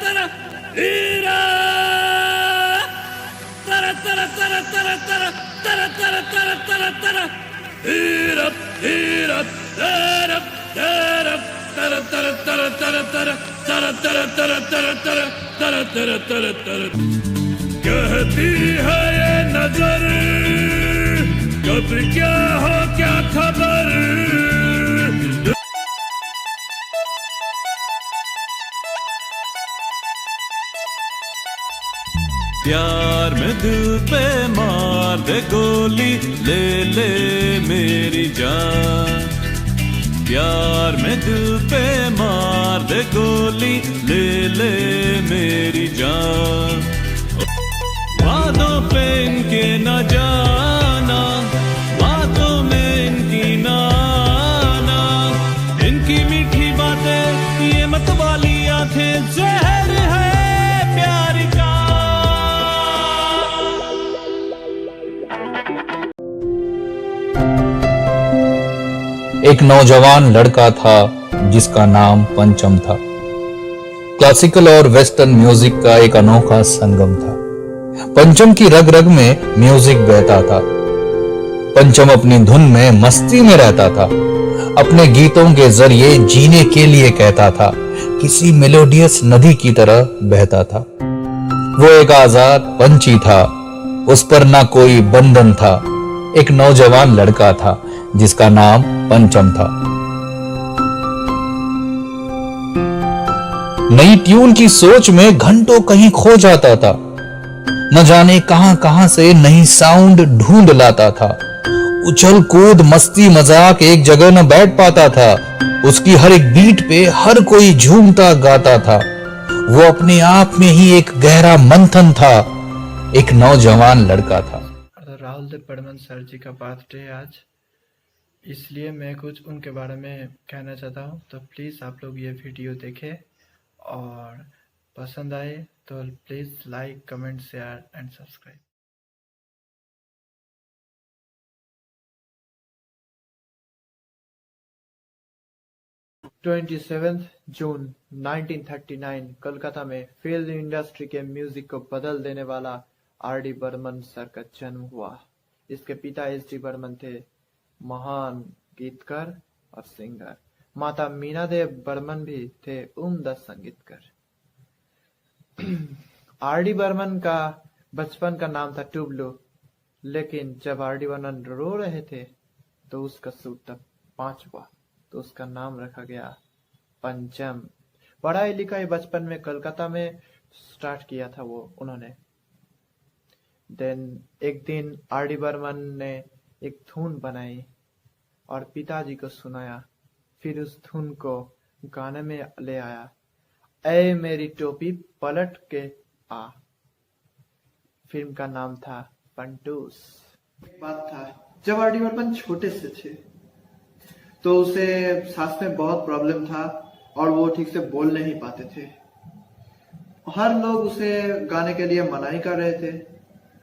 tara, ira. Tara tara tara tara tara, tara tara tara tara tara, ira, ira, tara, tara, tara tara tara tara tara, tara tara tara tara tara, tara tara tara tara. कहती है ये नजर, कब क्या हो क्या खबर। प्यार में दिल पे मार दे गोली, ले ले मेरी जान। प्यार में दिल पे मार दे गोली, ले ले मेरी जान। बातों पे इनके न जाना, बातों में इनकी ना आना, इनकी मीठी बातें ये मत वाली आंखें जहर है प्यार का। एक नौजवान लड़का था जिसका नाम पंचम था। क्लासिकल और वेस्टर्न म्यूजिक का एक अनोखा संगम था। पंचम की रग रग में म्यूजिक बहता था। पंचम अपनी धुन में मस्ती में रहता था। अपने गीतों के जरिए जीने के लिए कहता था, किसी मेलोडियस नदी की तरह बहता था। वो एक आजाद पंछी था, उस पर ना कोई बंधन था। एक नौजवान लड़का था जिसका नाम पंचम था। नई ट्यून की सोच में घंटों कहीं खो जाता था। न जाने कहां कहां से नई साउंड ढूंढ लाता था। उछल कूद मस्ती मजाक एक जगह न बैठ पाता था। उसकी हर एक बीट पे हर कोई झूमता गाता था। वो अपने आप में ही एक गहरा मंथन था। एक नौजवान लड़का था। राहुल देव बर्मन सर जी का बर्थडे है आज, इसलिए मैं कुछ उनके बारे में कहना चाहता हूँ। तो प्लीज़ आप लोग ये वीडियो देखें और पसंद आए तो please like, comment, share and subscribe. जून 1939 कोलकाता में फिल्म इंडस्ट्री के म्यूजिक को बदल देने वाला आर.डी. बर्मन सर का जन्म हुआ। इसके पिता एस.डी. बर्मन थे, महान गीतकार और सिंगर। माता मीना देव बर्मन भी थे, उम्दा संगीतकार। आर.डी. बर्मन का बचपन का नाम था टुबलू, लेकिन जब आर.डी. बर्मन रो रहे थे तो उसका सूट तक 5 हुआ, तो उसका नाम रखा गया पंचम। पढ़ाई लिखाई बचपन में कलकत्ता में स्टार्ट किया था उन्होंने। देन एक दिन आर.डी. बर्मन ने एक धुन बनाई और पिताजी को सुनाया। फिर उस धुन को गाने में ले आया, ऐ मेरी टोपी पलट के आ। फिल्म का नाम था पंटूस। एक बात था, जब आर.डी. बर्मन छोटे से थे तो उसे सांस में बहुत प्रॉब्लम था और वो ठीक से बोल नहीं पाते थे। हर लोग उसे गाने के लिए मनाही कर रहे थे,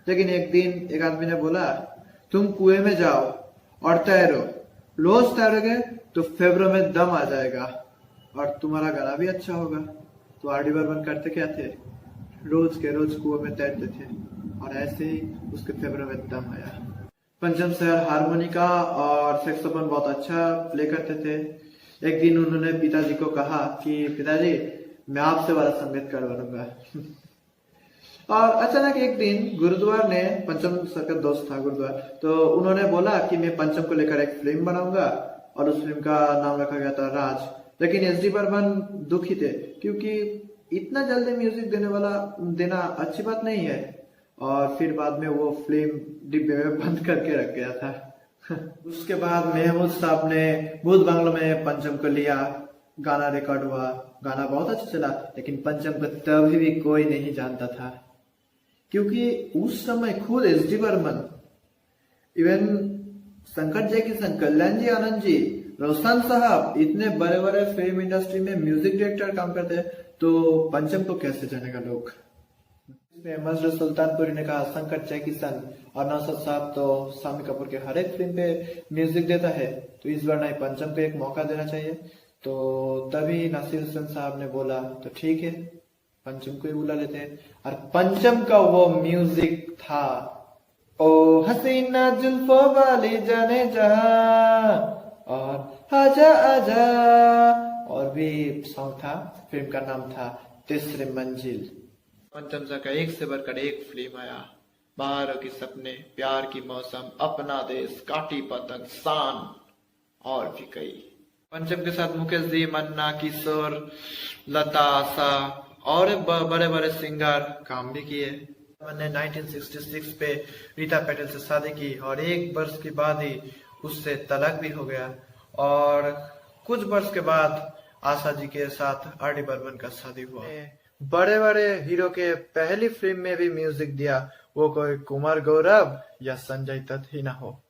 लेकिन एक दिन एक आदमी ने बोला, तुम कुएं में जाओ और तैरो, रोज तैरोगे तो फेफड़ों में दम आ जाएगा और तुम्हारा गाना भी अच्छा होगा। तो आर.डी. बर्मन करते क्या थे, रोज के रोज कुएं में तैरते थे और ऐसे ही उसके फेफड़ों में दम आया। पंचम सर हारमोनिका और सैक्सोफोन बहुत अच्छा प्ले करते थे। एक दिन उन्होंने पिताजी को कहा कि पिताजी मैं आपसे वाला संगीतकार बनूंगा। और अचानक एक दिन गुरुद्वार ने, पंचम सर का दोस्त था गुरुद्वार, तो उन्होंने बोला कि मैं पंचम को लेकर एक फिल्म बनाऊंगा और उस फिल्म का नाम रखा गया था राज। लेकिन एस.डी. बर्मन दुखी थे क्योंकि इतना जल्दी म्यूजिक देना अच्छी बात नहीं है। और फिर बाद में वो फिल्म डिब्बे में बंद करके रख गया था। उसके बाद महमूद साहब ने भूत बांग्लो में पंचम को लिया, गाना रिकॉर्ड हुआ, गाना बहुत अच्छा चला, लेकिन पंचम को तभी भी कोई नहीं जानता था क्योंकि उस समय खुद एस.डी. बर्मन, इवन शंकर जयकिशन, कल्याण जी आनंद जी, रोशन साहब, इतने बड़े बड़े फिल्म इंडस्ट्री में म्यूजिक डायरेक्टर काम करते हैं, तो पंचम को कैसे जानेगा लोग। मजर सुल्तानपुरी ने कहा, शंकर जयकिशन और नौशाद साहब तो शामी कपूर के हर एक फिल्म पे म्यूजिक देता है, तो इस बार नहीं, पंचम को एक मौका देना चाहिए। तो तभी नासिर हुसैन साहब ने बोला तो ठीक है, पंचम को ही बुला लेते हैं। और पंचम का वो म्यूजिक था ओ हसीना जुल्फों वाली जाने जहां और आजा आजा, और भी सॉन्ग था। फिल्म का नाम था तीसरी मंजिल। पंचम सा का एक से बढ़कर एक फिल्म आया। बाहरों के सपने, प्यार की मौसम, अपना देश, काटी पतंग, शान और भी कई। पंचम के साथ मुकेश जी, मन्ना, किशोर, लता, आशा और बड़े बड़े सिंगर काम भी किए। मैंने 1966 पे रीता पैटेल से शादी की और 1 वर्ष के बाद ही उससे तलाक भी हो गया। और कुछ वर्ष के बाद आशा जी के साथ आर.डी. बर्मन का शादी हुआ। बड़े बड़े हीरो के पहली फिल्म में भी म्यूजिक दिया, वो कोई कुमार गौरव या संजय दत्त ही ना हो।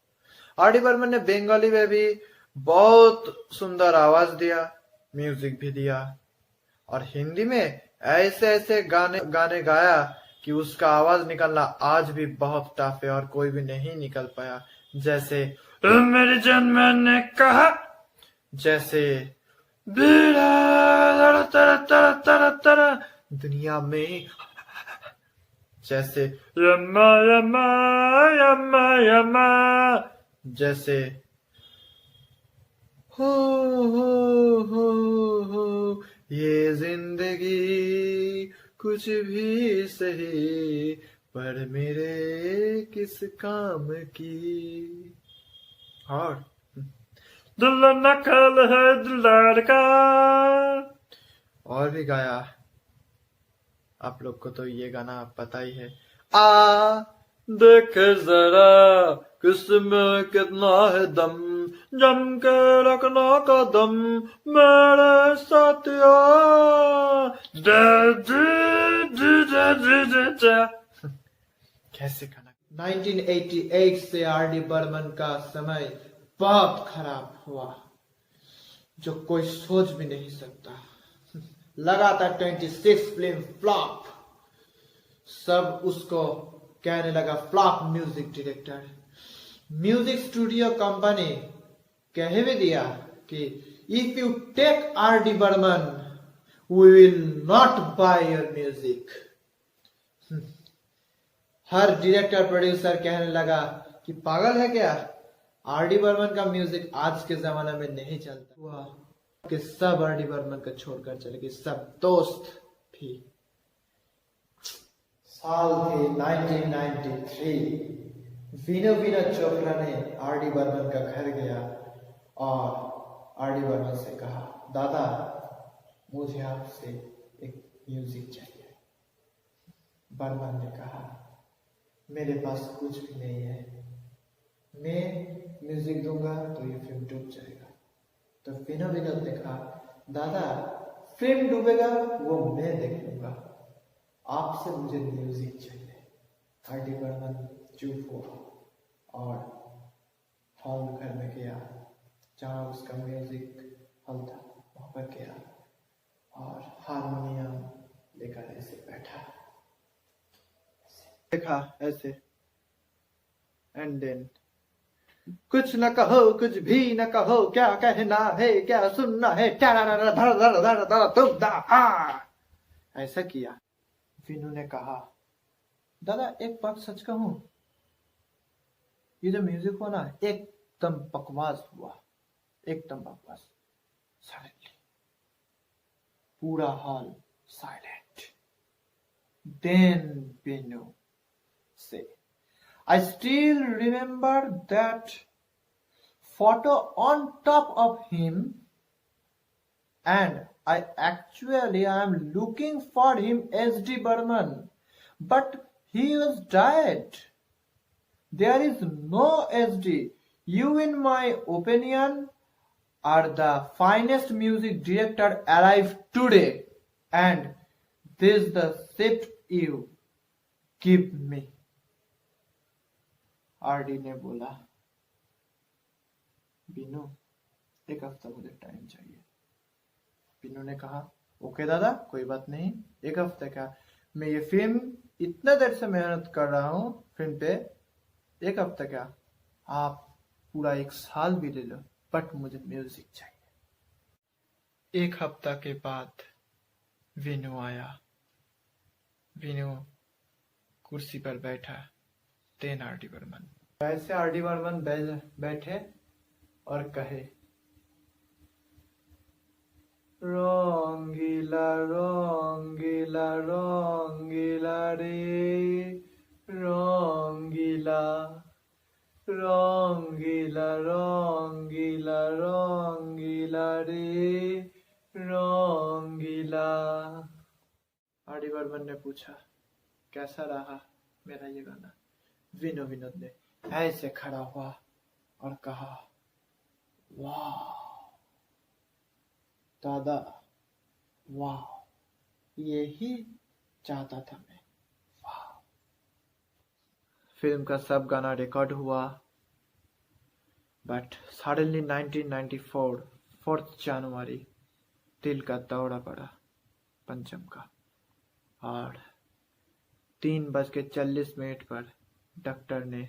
आर.डी. बर्मन ने बंगाली में भी बहुत सुंदर आवाज दिया, म्यूजिक भी दिया। और हिंदी में ऐसे ऐसे गाने गाया कि उसका आवाज निकलना आज भी बहुत टफ है और कोई भी नहीं निकल पाया। जैसे मेरी जान मैंने कहा, जैसे दुनिया में, जैसे यम्मा यम्मा यम्मा यम्मा, जैसे हो ये जिंदगी कुछ भी सही पर मेरे किस काम की। और दिल नकल है दिलदार का, और भी गाया। आप लोग को तो ये गाना पता ही है। आ देख जरा किसमें कितना है दम, जम के रखना कदम मेरे साथिया। कैसे गाना। 1988 से आर.डी. बर्मन का समय बहुत खराब हुआ, जो कोई सोच भी नहीं सकता। लगातार 26 फिल्म फ्लॉप। सब उसको कहने लगा flop music director. Music studio company कह भी दिया कि if you take RD. Burman we will not buy your music. हर डायरेक्टर प्रोड्यूसर कहने लगा कि पागल है क्या, आर.डी. बर्मन का म्यूजिक आज के जमाने में नहीं चलता। हुआ कि सब आर.डी. बर्मन को छोड़कर चले गए, सब दोस्त भी। साल थे 1993। विनोद चोपड़ा ने आर.डी. बर्मन का घर गया और आर.डी. बर्मन से कहा, दादा मुझे आपसे एक म्यूजिक चाहिए। बर्मन ने कहा, मेरे पास कुछ भी नहीं है, मैं म्यूजिक दूंगा तो ये फिल्म डूब जाएगा। तो विनोद ने कहा, दादा फिल्म डूबेगा वो मैं देख लूंगा, आपसे मुझे म्यूजिक चाहिए। आर.डी. बर्मन चुप हुआ और हॉल घर में गया जहाँ उसका म्यूजिक हॉल था, वहां पर गया और हारमोनियम लेकर ऐसे बैठा, देखा ऐसे, एंड देन कुछ न कहो, कुछ भी न कहो, क्या कहना है, क्या सुनना है, ऐसा किया। विनू ने कहा, दादा एक बात सच कहूं, ये जो म्यूजिक हुआ ना एकदम बकवास हुआ, एकदम बकवास। सडनली पूरा हॉल साइलेंट। देन विनू से I still remember that photo on top of him, and I am looking for him, S.D. Burman, but he was dead. There is no S.D. You, in my opinion, are the finest music director alive today, and this is the gift you give me. RD. ने बोला, बिनू 1 हफ्ता मुझे time चाहिए। बिनू ने कहा, okay दादा कोई बात नहीं, 1 हफ्ते का, मैं ये फिल्म इतना देर से मेहनत कर रहा हूँ फिल्म पे, 1 हफ्ते का, आप पूरा 1 साल भी ले लो, बट मुझे म्यूजिक चाहिए। 1 हफ्ता के बाद विनू आया विनु कुर्सी पर बैठा, देन आर डी बर्मन। ऐसे आर डी बर्मन बैठे और कहे, रंगीला रंगीला रंगीला रे, रंगीला रंगीला रंगीला रंगीला रे, रंगीला। आर डी बर्मन ने पूछा, कैसा रहा मेरा ये गाना? विनोद ने ऐसे खड़ा हुआ और कहा, वाह दादा, वाह, यही चाहता था मैं, वाह। फिल्म का सब गाना रिकॉर्ड हुआ, बट सडनली 1994 4 जनवरी दिल का दौरा पड़ा पंचम का, और 3:40 पर डॉक्टर ने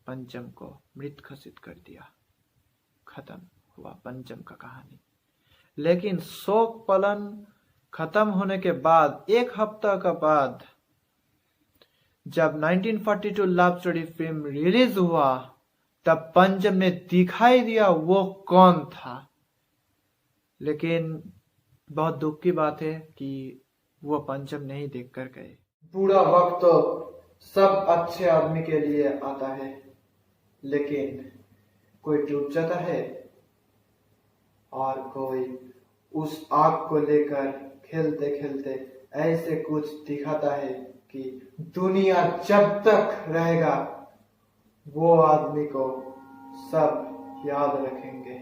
पंचम को मृत घोषित कर दिया। खत्म हुआ पंचम का कहानी। लेकिन शोक पलन खत्म होने के बाद 1 हफ्ता का बाद जब 1942 लव स्टोरी फिल्म रिलीज हुआ, तब पंचम ने दिखाई दिया वो कौन था। लेकिन बहुत दुख की बात है कि वो पंचम नहीं देखकर गए। बुरा वक्त तो सब अच्छे आदमी के लिए आता है, लेकिन कोई डूब जाता है और कोई उस आग को लेकर खेलते खेलते ऐसे कुछ दिखाता है कि दुनिया जब तक रहेगा वो आदमी को सब याद रखेंगे।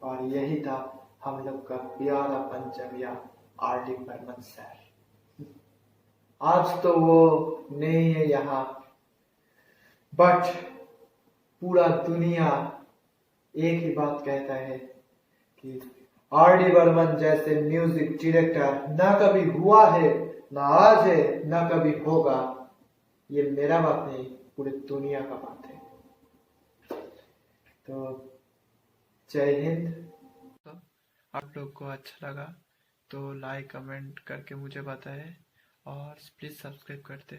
और यही था हम लोग का प्यारा पंचम या आर डी बर्मन सर। आज तो वो नहीं है यहाँ, बट पूरा दुनिया एक ही बात कहता है कि आर डी बर्मन जैसे म्यूजिक डायरेक्टर ना कभी हुआ है, ना आज है, ना कभी होगा। ये मेरा बात नहीं, पूरी दुनिया का बात है। तो जय हिंद। तो आप लोग को अच्छा लगा तो लाइक कमेंट करके मुझे बताएं और प्लीज सब्सक्राइब करते।